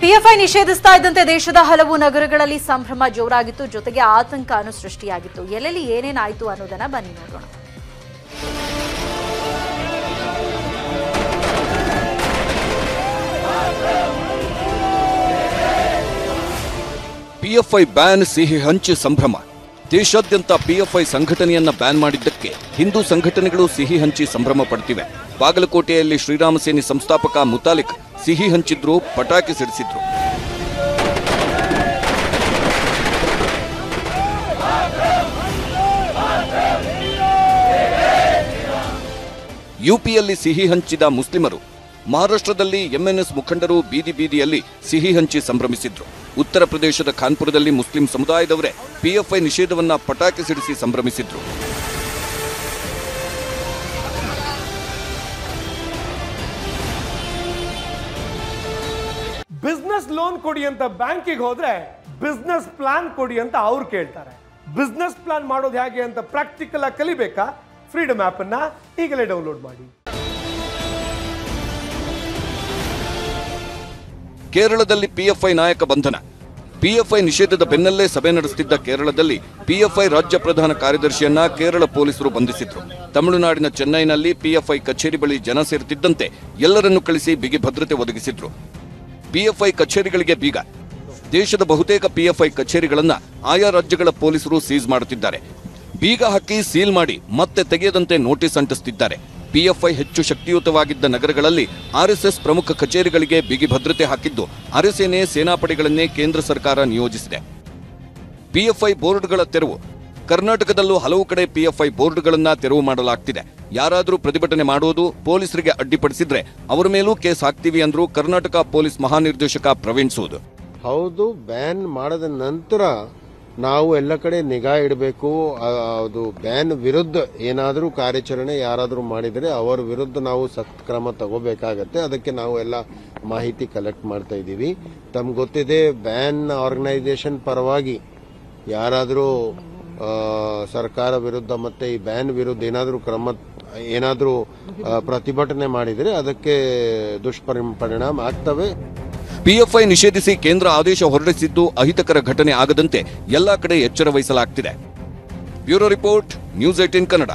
PFI ನಿಷೇಧಿಸ್ತಾ ಇದ್ದಂತೆ ದೇಶದ ಹಲವು ನಗರಗಳಲ್ಲಿ ಸಂಭ್ರಮ ಜೋರಾಗಿತ್ತು, ಜೊತೆಗೆ ಆತಂಕನೂ ಸೃಷ್ಟಿಯಾಗಿತ್ತು. ಎಲ್ಲೆಲ್ಲಿ ಏನೇನಾಯಿತು ಅನ್ನೋದನ್ನ ಬನ್ನಿ ನೋಡೋಣ. ಪಿಎಫ್ಐ ಬ್ಯಾನ್, ಸಿಹಿ ಹಂಚಿ ಸಂಭ್ರಮ. ದೇಶಾದ್ಯಂತ ಪಿಎಫ್ಐ ಸಂಘಟನೆಯನ್ನ ಬ್ಯಾನ್ ಮಾಡಿದ್ದಕ್ಕೆ ಹಿಂದೂ ಸಂಘಟನೆಗಳು ಸಿಹಿ ಹಂಚಿ ಸಂಭ್ರಮ ಪಡ್ತಿವೆ. ಬಾಗಲಕೋಟೆಯಲ್ಲಿ ಶ್ರೀರಾಮ ಸೇನೆ ಸಂಸ್ಥಾಪಕ ಮುತಾಲಿಕ್ ಸಿಹಿ ಹಂಚಿದ್ರು, ಪಟಾಕಿ ಸಿಡಿಸಿದ್ರು. ಯುಪಿಯಲ್ಲಿ ಸಿಹಿ ಹಂಚಿದ ಮುಸ್ಲಿಮರು. ಮಹಾರಾಷ್ಟ್ರದಲ್ಲಿ ಎಂಎನ್ಎಸ್ ಮುಖಂಡರು ಬೀದಿ ಬೀದಿಯಲ್ಲಿ ಸಿಹಿ ಹಂಚಿ ಸಂಭ್ರಮಿಸಿದ್ರು. ಉತ್ತರ ಪ್ರದೇಶದ ಖಾನ್ಪುರದಲ್ಲಿ ಮುಸ್ಲಿಂ ಸಮುದಾಯದವರೇ ಪಿಎಫ್ಐ ನಿಷೇಧವನ್ನ ಪಟಾಕಿ ಸಿಡಿಸಿ ಸಂಭ್ರಮಿಸಿದ್ರು. ಬಿಸ್ನೆಸ್ ಲೋನ್ ಕೊಡಿ ಅಂತ ಬ್ಯಾಂಕಿಗೆ ಹೋದ್ರೆ ಬಿಸ್ನೆಸ್ ಪ್ಲಾನ್ ಕೊಡಿ ಅಂತ ಅವ್ರು ಕೇಳ್ತಾರೆ. ಬಿಸ್ನೆಸ್ ಪ್ಲಾನ್ ಮಾಡೋದು ಹೇಗೆ ಅಂತ ಪ್ರಾಕ್ಟಿಕಲ್ ಆಗಿ ಕಲಿಬೇಕಾ? ಫ್ರೀಡಮ್ ಆಪ್ ಅನ್ನ ಈಗಲೇ ಡೌನ್ಲೋಡ್ ಮಾಡಿ. ಕೇರಳದಲ್ಲಿ ಪಿಎಫ್ಐ ನಾಯಕ ಬಂಧನ. ಪಿಎಫ್ಐ ನಿಷೇಧದ ಬೆನ್ನಲ್ಲೇ ಸಭೆ ನಡೆಸುತ್ತಿದ್ದ ಕೇರಳದಲ್ಲಿ ಪಿಎಫ್ಐ ರಾಜ್ಯ ಪ್ರಧಾನ ಕಾರ್ಯದರ್ಶಿಯನ್ನ ಕೇರಳ ಪೊಲೀಸರು ಬಂಧಿಸಿದ್ರು. ತಮಿಳುನಾಡಿನ ಚೆನ್ನೈನಲ್ಲಿ ಪಿಎಫ್ಐ ಕಚೇರಿ ಬಳಿ ಜನ ಸೇರುತ್ತಿದ್ದಂತೆ ಎಲ್ಲರನ್ನೂ ಕಳಿಸಿ ಬಿಗಿ ಭದ್ರತೆ ಒದಗಿಸಿದ್ರು. ಪಿಎಫ್ಐ ಕಚೇರಿಗಳಿಗೆ ಬೀಗ. ದೇಶದ ಬಹುತೇಕ ಪಿಎಫ್ಐ ಕಚೇರಿಗಳನ್ನ ಆಯಾ ರಾಜ್ಯಗಳ ಪೊಲೀಸರು ಸೀಸ್ ಮಾಡುತ್ತಿದ್ದಾರೆ. ಬೀಗ ಹಾಕಿ ಸೀಲ್ ಮಾಡಿ ಮತ್ತೆ ತೆಗೆಯದಂತೆ ನೋಟಿಸ್ ಅಂಟಿಸುತ್ತಿದ್ದಾರೆ. ಪಿಎಫ್ಐ ಹೆಚ್ಚು ಶಕ್ತಿಯುತವಾಗಿದ್ದ ನಗರಗಳಲ್ಲಿ ಆರ್ಎಸ್ಎಸ್ ಪ್ರಮುಖ ಕಚೇರಿಗಳಿಗೆ ಬಿಗಿ ಭದ್ರತೆ ಹಾಕಿದ್ದು, ಅರೆಸೇನೆ, ಸೇನಾಪಡೆಗಳನ್ನೇ ಕೇಂದ್ರ ಸರ್ಕಾರ ನಿಯೋಜಿಸಿದೆ. ಪಿಎಫ್ಐ ಬೋರ್ಡ್ಗಳ ತೆರವು. ಕರ್ನಾಟಕದಲ್ಲೂ ಹಲವು ಕಡೆ ಪಿಎಫ್ಐ ಬೋರ್ಡ್ಗಳನ್ನ ತೆರವು ಮಾಡಲಾಗ್ತಿದೆ. ಯಾರಾದರೂ ಪ್ರತಿಭಟನೆ ಮಾಡೋದು, ಪೊಲೀಸರಿಗೆ ಅಡ್ಡಿಪಡಿಸಿದ್ರೆ ಅವರ ಮೇಲೂ ಕೇಸ್ ಹಾಕ್ತೀವಿ ಅಂದ್ರು ಕರ್ನಾಟಕ ಪೊಲೀಸ್ ಮಹಾನಿರ್ದೇಶಕ ಪ್ರವೀಣ್ ಸೂದ್. ಹೌದು, ಬ್ಯಾನ್ ಮಾಡದ ನಂತರ ನಾವು ಎಲ್ಲ ಕಡೆ ನಿಗಾ ಇಡಬೇಕು. ಅದು ಬ್ಯಾನ್ ವಿರುದ್ಧ ಏನಾದರೂ ಕಾರ್ಯಾಚರಣೆ ಯಾರಾದರೂ ಮಾಡಿದರೆ ಅವರ ವಿರುದ್ಧ ನಾವು ಸಖತ್ ಕ್ರಮ ತಗೋಬೇಕಾಗತ್ತೆ. ಅದಕ್ಕೆ ನಾವು ಎಲ್ಲ ಮಾಹಿತಿ ಕಲೆಕ್ಟ್ ಮಾಡ್ತಾ ಇದ್ದೀವಿ. ತಮ್ಗೆ ಗೊತ್ತಿದೆ, ಬ್ಯಾನ್ ಆರ್ಗನೈಸೇಷನ್ ಪರವಾಗಿ ಯಾರಾದರೂ ಸರ್ಕಾರ ವಿರುದ್ಧ ಮತ್ತೆ ಈ ಬ್ಯಾನ್ ವಿರುದ್ಧ ಏನಾದರೂ ಪ್ರತಿಭಟನೆ ಮಾಡಿದರೆ ಅದಕ್ಕೆ ದುಷ್ಪರಿಣಾಮ ಆಗ್ತವೆ. ಪಿಎಫ್ಐ ನಿಷೇಧಿಸಿ ಕೇಂದ್ರ ಆದೇಶ ಹೊರಡಿಸಿದ್ದು ಅಹಿತಕರ ಘಟನೆ ಆಗದಂತೆ ಎಲ್ಲಾ ಕಡೆ ಎಚ್ಚರ ವಹಿಸಲಾಗ್ತಿದೆ. Bureau report, news 18 Kannada.